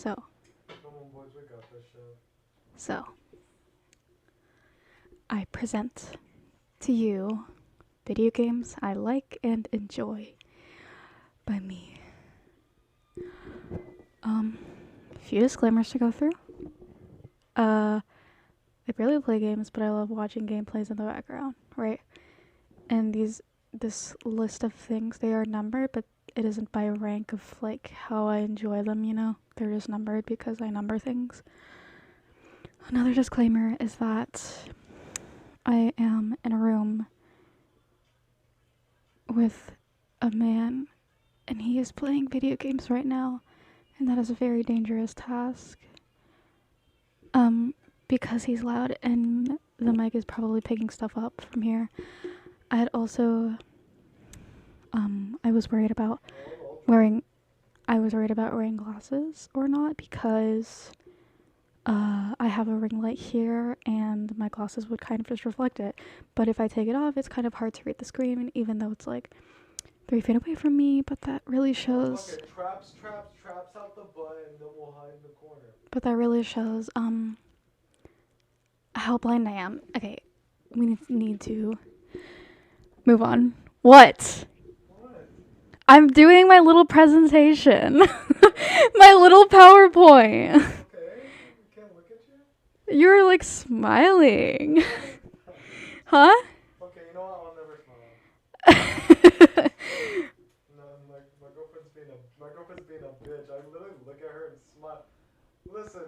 So, Come on, boys, we got this show. so, I present to you video games I like and enjoy by me. A few disclaimers to go through. I barely play games, but I love watching gameplays in the background, right? And this list of things, they are numbered, but it isn't by rank of like how I enjoy them, you know? They're just numbered because I number things. Another disclaimer is that I am in a room with a man and he is playing video games right now, and that is a very dangerous task. Because he's loud and the mic is probably picking stuff up from here. I had also I was worried about wearing glasses or not because I have a ring light here and my glasses would kind of just reflect it. But if I take it off, it's kind of hard to read the screen, and even though it's like 3 feet away from me, but that really shows. Okay, traps out the butt, and then we'll hide in the corner. But that really shows how blind I am. Okay, we need to move on. What? What? I'm doing my little presentation. My little PowerPoint. Okay, we can't look at you? You're like smiling. Huh? Okay, you know what? I'll never smile. No, my girlfriend's being a bitch. I literally look at her and smile. Listen.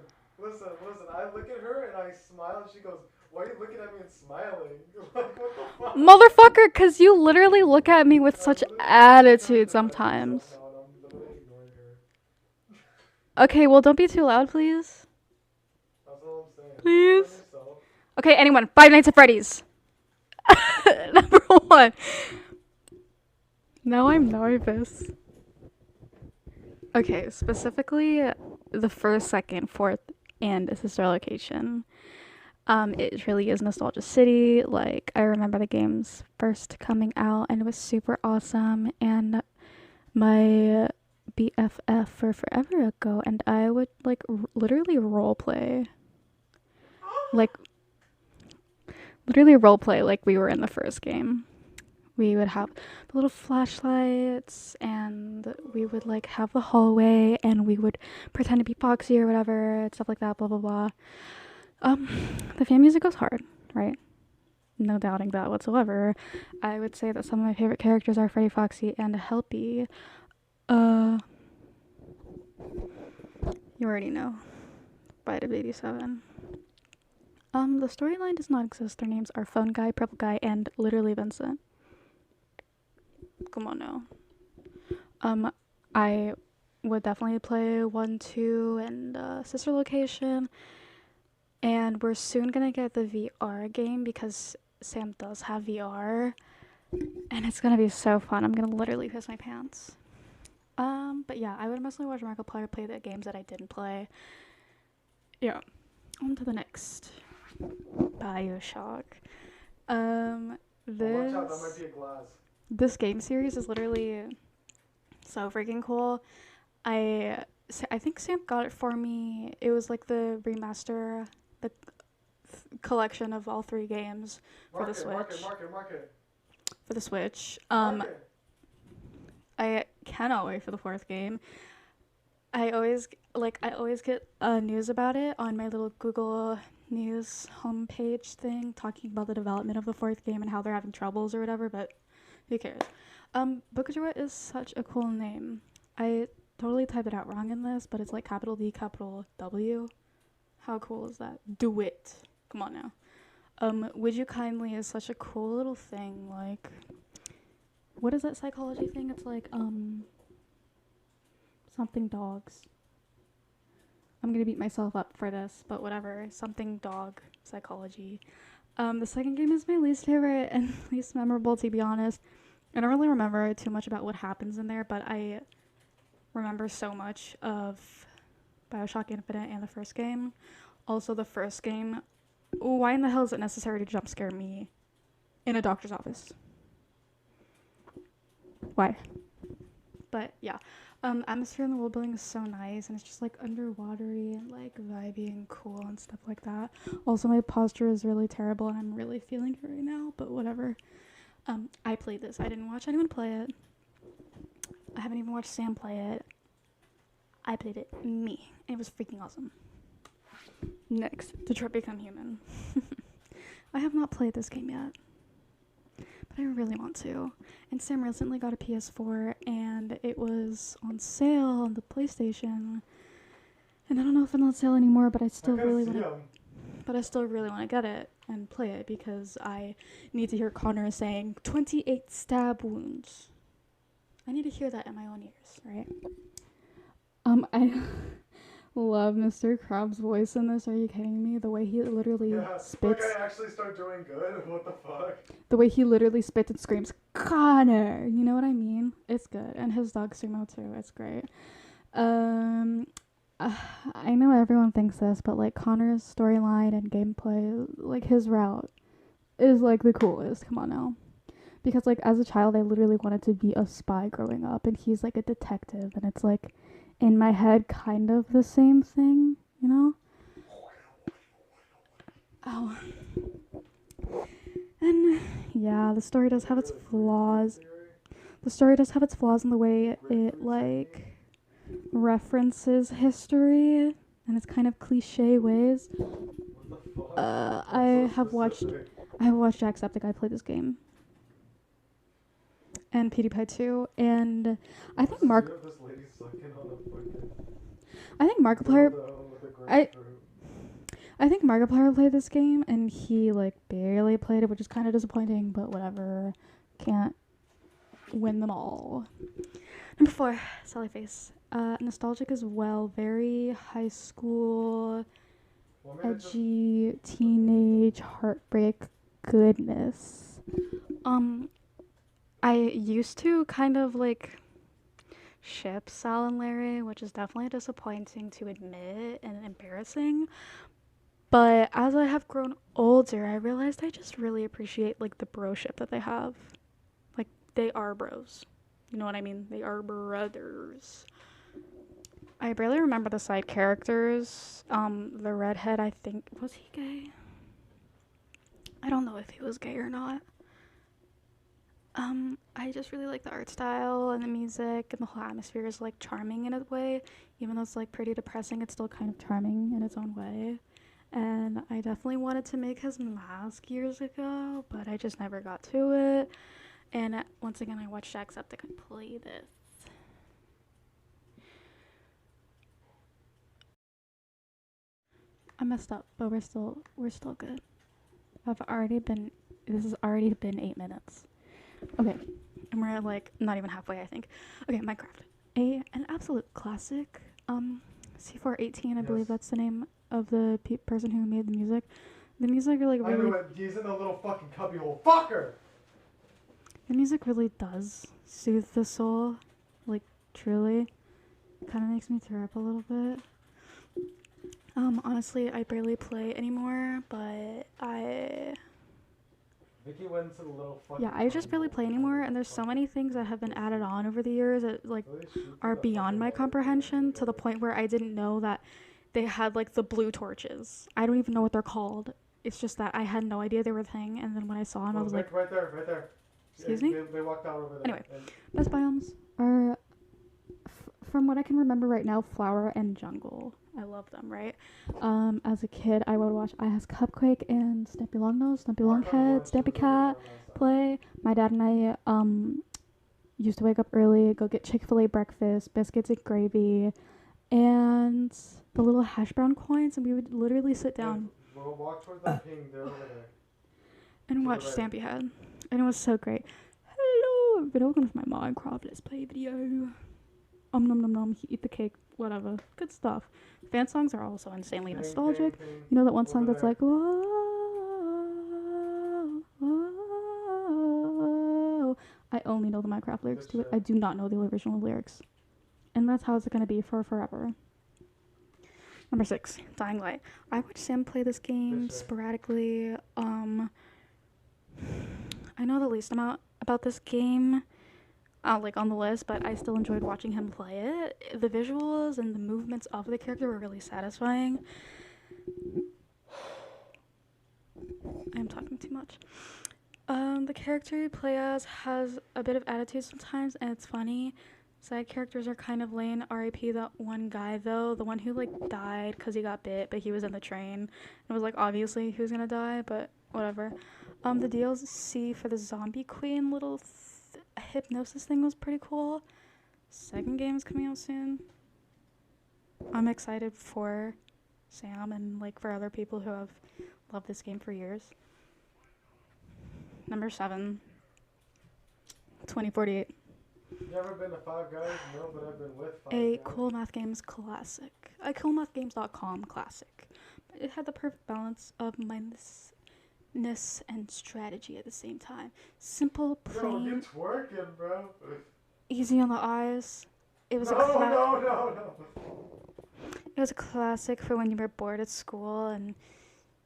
I look at her and I smile, and she goes, "Why are you looking at me and smiling?" Like, what the fuck? Motherfucker, because you literally look at me with such attitude sometimes. No, I'm literally ignoring her. Okay, well, don't be too loud, please. That's all I'm saying. Please. Focus on yourself. Okay, anyone. Five Nights at Freddy's. Number one. Now I'm nervous. Okay, specifically the first, second, fourth, and sister location. It really is nostalgia city. Like, I remember the games first coming out, and it was super awesome. And my BFF for forever ago, and I would like literally role play, like like we were in the first game. We would have the little flashlights, and we would like have the hallway, and we would pretend to be Foxy or whatever, and stuff like that. Blah blah blah. The fan music goes hard, right? No doubting that whatsoever. I would say that some of my favorite characters are Freddy, Foxy, and Helpy. You already know. Bite of 87. The storyline does not exist. Their names are Phone Guy, Purple Guy, and literally Vincent. Come on now. I would definitely play 1, 2, and Sister Location. And we're soon gonna get the VR game because Sam does have VR. And it's gonna be so fun. I'm gonna literally piss my pants. But yeah, I would mostly watch Markiplier play the games that I didn't play. Yeah. On to the next. Bioshock. Watch out, that might be a glass. This game series is literally so freaking cool. I think Sam got it for me. It was like the remaster, the collection of all 3 games for the Switch. Mark it. For the Switch. Mark it. I cannot wait for the 4th game. I always get news about it on my little Google News homepage thing, talking about the development of the 4th game and how they're having troubles or whatever, but who cares? Bukajura is such a cool name. I totally typed it out wrong in this, but it's like capital D, capital W. How cool is that? Do it. Come on now. Would you kindly is such a cool little thing. Like, what is that psychology thing? It's like, something dogs. I'm gonna beat myself up for this, but whatever. Something dog psychology. The second game is my least favorite and least memorable, to be honest. I don't really remember too much about what happens in there, but I remember so much of Bioshock Infinite and the first game. Also, the first game, why in the hell is it necessary to jump scare me in a doctor's office? Why? But yeah, Atmosphere in the world building is so nice, and it's just like underwatery and like vibey and cool and stuff like that. Also, my posture is really terrible, and I'm really feeling it right now. But whatever. I played this. I didn't watch anyone play it. I haven't even watched Sam play it. I played it me. It was freaking awesome. Next, Detroit Become Human. I have not played this game yet, but I really want to. And Sam recently got a PS4, and it was on sale on the PlayStation. And I don't know if it's on sale anymore, but I still really want to. But I still really want to get it and play it because I need to hear Connor saying 28 stab wounds. I need to hear that in my own ears, right? I love Mr. Krabs' voice in this. Are you kidding me? The way he literally spits. Like I actually start doing good. What the fuck? The way he literally spits and screams, Connor. You know what I mean? It's good, and his dog Sumo too. It's great. I know everyone thinks this, but like Connor's storyline and gameplay, like his route, is like the coolest. Come on now. Because like as a child, I literally wanted to be a spy growing up, and he's like a detective, and it's like in my head kind of the same thing, you know? Oh. And yeah, the story does have its flaws. The story does have its flaws in the way it like references history and it's kind of cliche ways. I have watched Jacksepticeye play this game. And PewDiePie too, and I think I think Markiplier played this game, and he like barely played it, which is kind of disappointing. But whatever, can't win them all. Number 4, Sally Face. Nostalgic as well, very high school, edgy, teenage heartbreak goodness. I used to kind of like ship Sal and Larry, which is definitely disappointing to admit and embarrassing. But as I have grown older, I realized I just really appreciate like the broship that they have. Like they are bros. You know what I mean? They are brothers. I barely remember the side characters. The redhead, I think, was he gay? I don't know if he was gay or not. I just really like the art style and the music, and the whole atmosphere is like charming in a way. Even though it's like pretty depressing, it's still kind of charming in its own way. And I definitely wanted to make his mask years ago, but I just never got to it. And once again, I watched Jacksepticeye play this. I messed up, but we're still good. This has already been 8 minutes. Okay, and we're like not even halfway, I think. Okay, Minecraft, an absolute classic. C418, I believe that's the name of the person who made the music. The music like really. I knew it. He's in the little fucking cubbyhole. Fucker. The music really does soothe the soul, like truly. Kind of makes me tear up a little bit. Honestly, I barely play anymore, but Vicky went to the little fucking. Yeah, I just barely play anymore, and there's so many things that have been added on over the years that like are beyond my comprehension, to the point where I didn't know that they had like the blue torches. I don't even know what they're called. It's just that I had no idea they were a thing, and then when I saw them, I was like, right there. Excuse me? They walked out over there. Anyway, best biomes are, from what I can remember right now, flower and jungle. I love them, right? As a kid, I would watch IS Cupquake and Stampy Longnose, Stampy Longhead, Stampy Cat play. My dad and I used to wake up early, go get Chick-fil-A breakfast, biscuits and gravy, and the little hash brown coins, and we would literally sit down We'll walk towards that ping there over there. And watch Stampy Head. And it was so great. Hello, everybody, welcome to my Minecraft Let's Play video. Nom nom nom, eat the cake, whatever. Good stuff. Fan songs are also insanely nostalgic. You know that one song that's like, whoa, whoa. I only know the Minecraft lyrics to it. I do not know the original lyrics. And that's how it's going to be for forever. Number 6, Dying Light. I watched Sam play this game sporadically. I know the least amount about this game. like on the list, but I still enjoyed watching him play it. The visuals and the movements of the character were really satisfying. I'm talking too much. The character you play as has a bit of attitude sometimes, and it's funny. Side characters are kind of lame. R.I.P. that one guy though, the one who like died because he got bit, but he was in the train. It was like obviously he was gonna die, but whatever. The DLC for the zombie queen little hypnosis thing was pretty cool. Second game is coming out soon. I'm excited for Sam and like for other people who have loved this game for years. Number 7, 2048. You ever been to Five Guys? No, but I've been with Five A Guys. Cool Math Games classic. A coolmathgames.com classic. But it had the perfect balance of mindlessness and strategy at the same time. Simple, Yo, plain, you twerking, bro. easy on the eyes. It was No. It was a classic for when you were bored at school and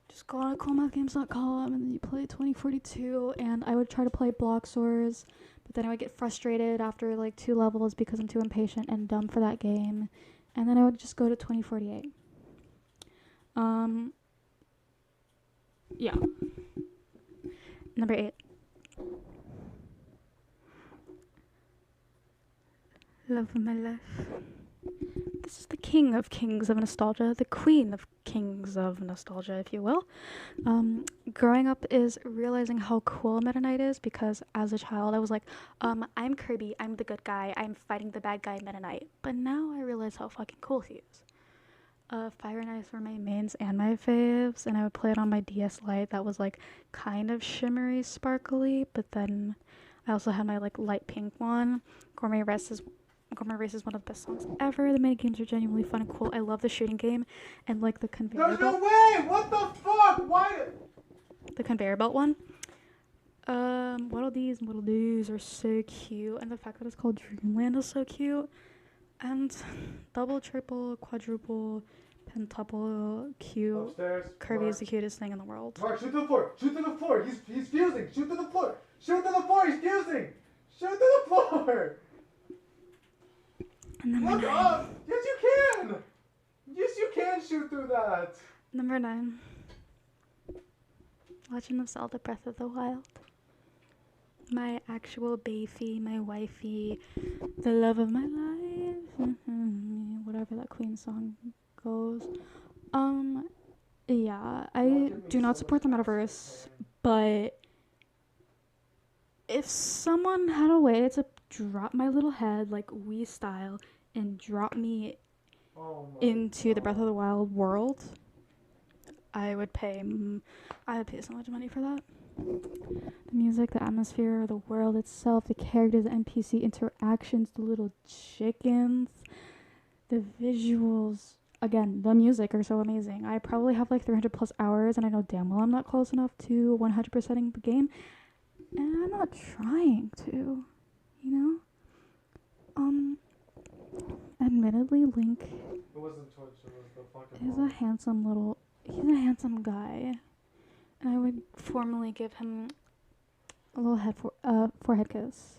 just go on coolmathgames.com and then you play 2042. And I would try to play Block Soars, but then I would get frustrated after like 2 levels because I'm too impatient and dumb for that game. And then I would just go to 2048. Yeah. Number 8. Love of my life. This is the king of kings of nostalgia, the queen of kings of nostalgia, if you will. Growing up is realizing how cool Meta Knight is, because as a child I was like, I'm Kirby, I'm the good guy, I'm fighting the bad guy Meta Knight. But now I realize how fucking cool he is. Fire and Ice were my mains and my faves, and I would play it on my DS Lite that was like kind of shimmery, sparkly, but then I also had my like light pink one. Gourmet Race is one of the best songs ever. The mini games are genuinely fun and cool. I love the shooting game and like the conveyor There's belt. no way! What the fuck? Why? The conveyor belt one. What are these are so cute, and the fact that it's called Dreamland is so cute. And double, triple, quadruple, pentuple, cute. Upstairs. Kirby Mark. is the cutest thing in the world. Mark, shoot to the floor. Shoot to the floor. He's fusing. Shoot to the floor. Shoot to the floor. He's fusing. Shoot to the floor. Number Look 9. up. Yes, you can. Yes, you can shoot through that. Number 9. Legend of Zelda Breath of the Wild. My actual baby, my wifey, the love of my life. Whatever that Queen song goes. Yeah, I do not support the metaverse, but if someone had a way to drop my little head like Wii style and drop me into the Breath of the Wild world, I would pay so much money for that. The music, the atmosphere, the world itself, the characters, the NPC interactions, the little chickens, the visuals. Again, the music are so amazing. I probably have like 300 plus hours, and I know damn well I'm not close enough to 100%ing the game, and I'm not trying to, you know? Admittedly, Link It wasn't Twitch, it was the fucking he's a handsome guy, and I would formally give him a little forehead kiss.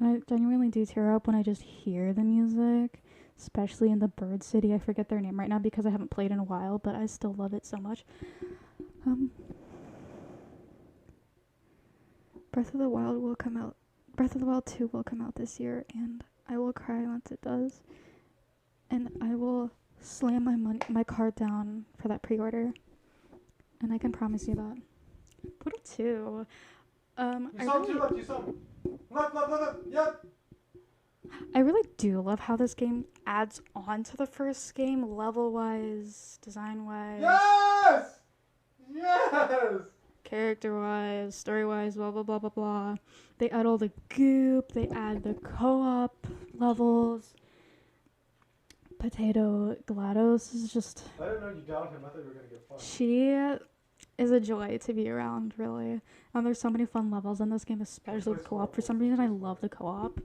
And I genuinely do tear up when I just hear the music, especially in the Bird City. I forget their name right now because I haven't played in a while, but I still love it so much. Breath of the Wild will come out. Breath of the Wild 2 will come out this year, and I will cry once it does. And I will slam my card down for that pre-order. And I can promise you that. Portal 2. You saw him, you saw him. Left, yep. I really do love how this game adds on to the first game, level-wise, design-wise. Yes! Yes! Character-wise, story-wise, blah, blah, blah, blah, blah. They add all the goop. They add the co-op levels. Potato GLaDOS is just... I didn't know you downed him. I thought you were going to get fucked. She is a joy to be around, really. And there's so many fun levels in this game, especially with co-op. For some reason, I love the co-op.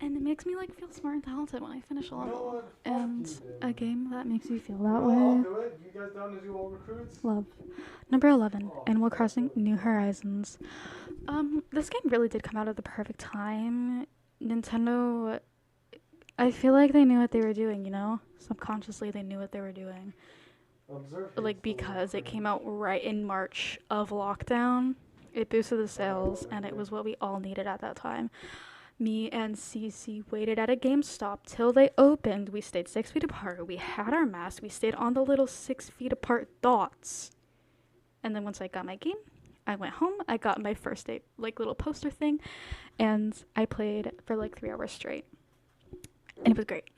And it makes me like feel smart and talented when I finish a level. And a game that makes you feel that way. I'll do it. You guys down to do all recruits? Love. Number 11, Animal Crossing New Horizons. This game really did come out at the perfect time. Nintendo, I feel like they knew what they were doing, you know? Subconsciously, they knew what they were doing. Observe Like, hates the word because it came cringe. out right in March of lockdown, it boosted the Oh, sales, and it really? was what we all needed at that time. Me and Cece waited at a GameStop till they opened. We stayed 6 feet apart. We had our masks. We stayed on the little 6 feet apart dots. And then once I got my game, I went home. I got my first day, like, little poster thing, and I played for like 3 hours straight. And it was great.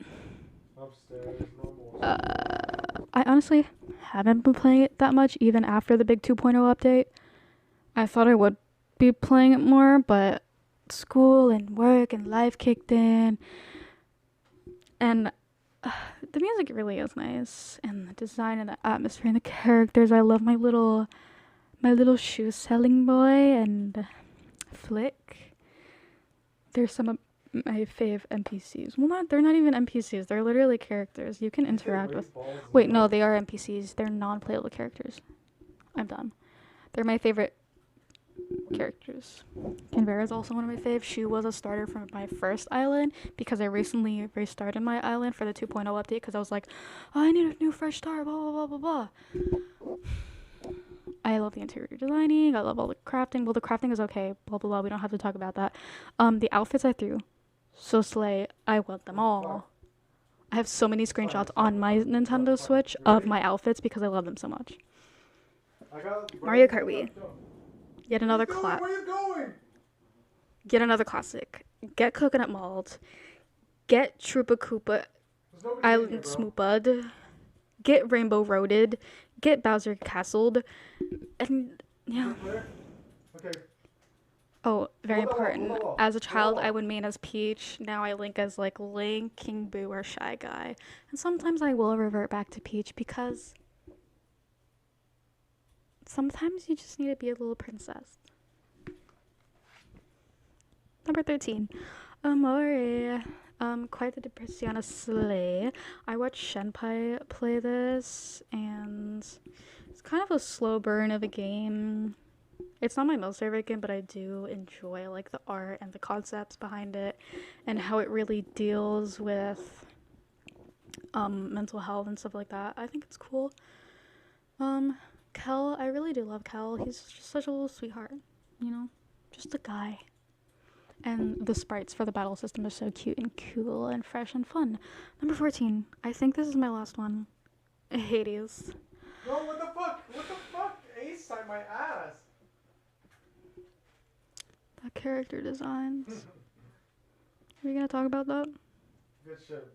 Upstairs, normal. I honestly haven't been playing it that much, even after the big 2.0 update. I thought I would be playing it more, but school and work and life kicked in. And the music really is nice, and the design and the atmosphere and the characters. I love my little shoe selling boy and Flick. They're some of my fave NPCs. Well, they're not even NPCs. They're literally characters you can interact with. Wait, no, they are NPCs. They're non-playable characters. I'm done. They're my favorite characters. Canberra is also one of my faves. She was a starter from my first island because I recently restarted my island for the 2.0 update because I was like, oh, I need a new fresh start, blah, blah, blah, blah, blah. I love the interior designing. I love all the crafting. Well, the crafting is okay, blah, blah, blah. We don't have to talk about that. The outfits I threw, so slay. I want them all. I have so many screenshots on my Nintendo Switch of my outfits because I love them so much. Mario Kart Wii. Yet another Where are you going? Get another classic. Get Coconut Malt. Get Troopa Koopa Island Smoopud. Get Rainbow Roaded. Get Bowser Castled. And, yeah. Okay. Oh, very important. Hold on. As a child, I would main as Peach. Now I link as, like, Link, King Boo, or Shy Guy. And sometimes I will revert back to Peach because sometimes you just need to be a little princess. Number 13. Amore. Quite the Depressiana Slay. I watched Shenpai play this, and it's kind of a slow burn of a game. It's not my most favorite game, but I do enjoy, like, the art and the concepts behind it, and how it really deals with mental health and stuff like that. I think it's cool. Kel, I really do love Kel. He's just such a little sweetheart, you know? Just a guy. And the sprites for the battle system are so cute and cool and fresh and fun. Number 14. I think this is my last one. Hades. No, what the fuck? What the fuck? Ace on my ass. The character designs. Are we gonna talk about that? Good shit.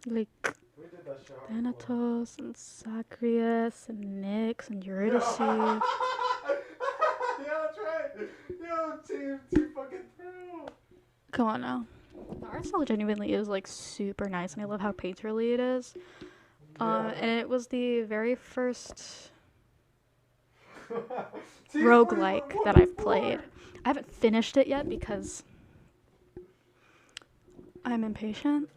Like, We did that shit. Thanatos and Sacrius and Nyx and Eurydice. Yeah, that's right. Yo, team fucking pro. Come on now. The art style genuinely is, like, super nice, and I love how painterly it is. And it was the very first roguelike that I've played. I haven't finished it yet because I'm impatient.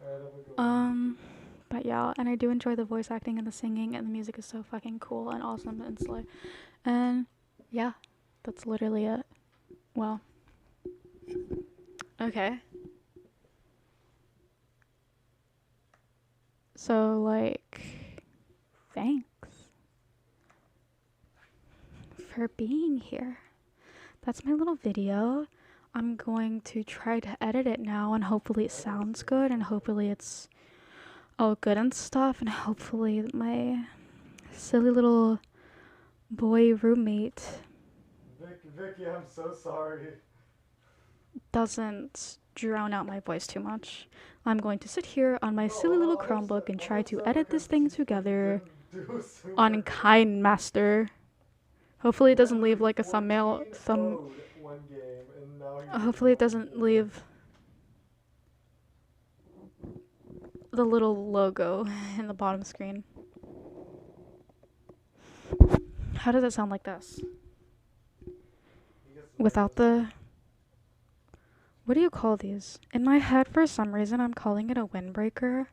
But yeah, and I do enjoy the voice acting and the singing, and the music is so fucking cool and awesome and slay. And yeah, that's literally it. Well, okay. So, like, thanks for being here. That's my little video. I'm going to try to edit it now, and hopefully it sounds good, and hopefully it's all good and stuff, and hopefully my silly little boy roommate Vicky, I'm so sorry. doesn't drown out my voice too much. I'm going to sit here on my silly little Chromebook and try to edit this thing together on KineMaster. Hopefully it doesn't leave like a thumbnail. Hopefully it doesn't leave the little logo in the bottom screen. How does it sound like this? Without the... What do you call these? In my head, for some reason, I'm calling it a windbreaker.